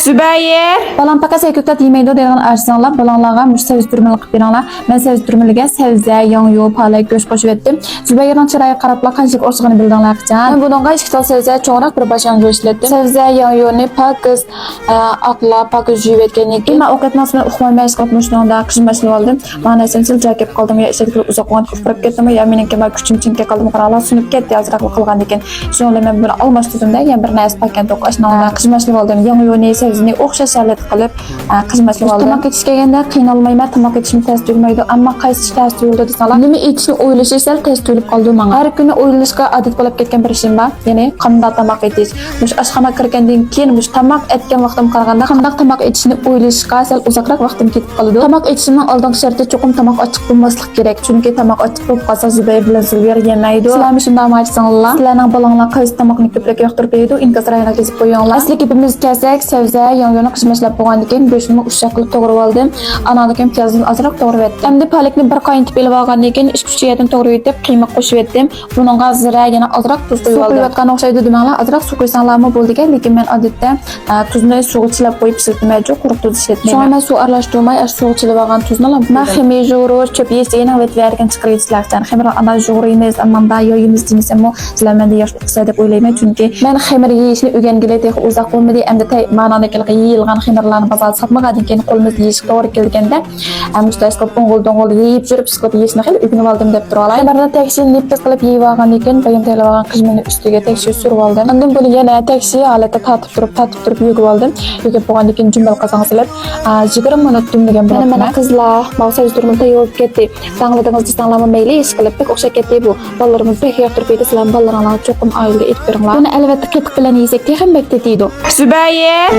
Zübeyir. Balam paka seküktat yemeydi degan arsanlar balanlarga muş seviştirmeli qilib beringlar. Men seviştirmeliga sebze, yağ, palak, go'sht qo'shib etdim. Zübeyirning chiroyi qarabla qanchalik o'rsig'ini bildinglar qachon. Men bunga 2 tal sebze cho'ngroq bir bashang go'sht ishlatdim. Sebze, yağni pakiz, aqla, pakiz yuvib etgandan keyin men ovqatni bilan uxlamay qopmushnoda qishmashni oldim. Mana esensiz joy kelib qoldim ya ishga kirib uzoq vaqt o'tirib ketdim ya meniki ma kuchim chinga qoldim qaralar sunib ketdi azroq qilgan ekan. Shunday men bir almashtirdim-da, yana bir narsa pakkan to'qashnoda qishmashni oldim. Yağni sebzeni o'xshash salat qilib qishmashni oldim. Tomoq etish kelganda qiynalmayman, tomoq etishim tez tuyulmaydi, ammo qaysi tez tuyuldi desalar, nima etishni o'ylashi sal tez tuyulib qoldi menga. Har kuni o'ylashga odat bo'lib ketgan bir ishim bor, ya'ni qanday tomoq etish. Mush oshxona kirgandan keyin mush tomoq etgan vaqtim qaraganda qanday tomoq etishni o'ylashga sal uzoqroq vaqtim ketib qoladi. Tomoq etishimning oldingi sharti cho'qim tomoq ochiq bo'lmaslik kerak, chunki tomoq ochiq bo'lib qolsa Zubeyr bilan Zubeyr yemaydi. Sizlarmi shunday aytsanlar, sizlarning bolanglar qaysi tomoqni ko'proq yoqtirib beradi, inkos rayona kezib qo'yinglar. Asli gapimiz kelsak, sebze, yong'ini qishmashlab bo'lgandan keyin go'shtni ushshaq qilib to'g'rab oldim. Anadan piyozni ozroq to'g'rab etdim. Endi palakni bir qaynatib elib olgandan keyin 2-3 yerdan to'g'rab etib, qiyma qo'shib etdim. Buningga zira yana ozroq tuz qo'yib oldim. Qo'yayotgan o'xshaydi demanglar, ozroq suv qo'ysanglarmi bo'ldi-ku, lekin men odatda tuzni suvga chilab qo'yib pishirmayman, quruq tuz ishlatmayman. So'ng men suv aralashtirmay, suvga chilab olgan tuzni olib, men ximir jo'ro cho'p yeyishga vetvergan chiqarishlardan ximir ana jo'ro emas, ammo da yoyimiz demasam, sizlar menda yoshlik qilsa deb o'ylayman, chunki men ximir yeyishni o'rganganday uzoq bo'lmadi, endi ma'nodagi yeyilgan ximirlarni bozorda sotmagandan keyin qo'limiz yeyish to'g'ri kelganda mustaqil o'ng'il yeyib yurib chiqib yeyishni xil o'rganib oldim deb turolay. Barda tekshi nipis qilib yeyib olgandan keyin bayam tayyorlab olgan qizmini ustiga tekshi surib oldim. Undan buni yana tekshi holatda tatib turib yugib oldim. Yugib bo'lgandan keyin jumbal qozonga silib 20 minut dumlagan bo'ldim. Mana qizlar mavsum turmida tayyor ketdi. Tangladingiz desanglarmi mayli ish qilib pek o'xshab ketdi bu. Bolalarimiz pek yoqtirib ketdi. Sizlar bolalarga cho'qim oilaga etib beringlar. Buni albatta qetiq bilan yesak ham bektetiydi. Zübeyir.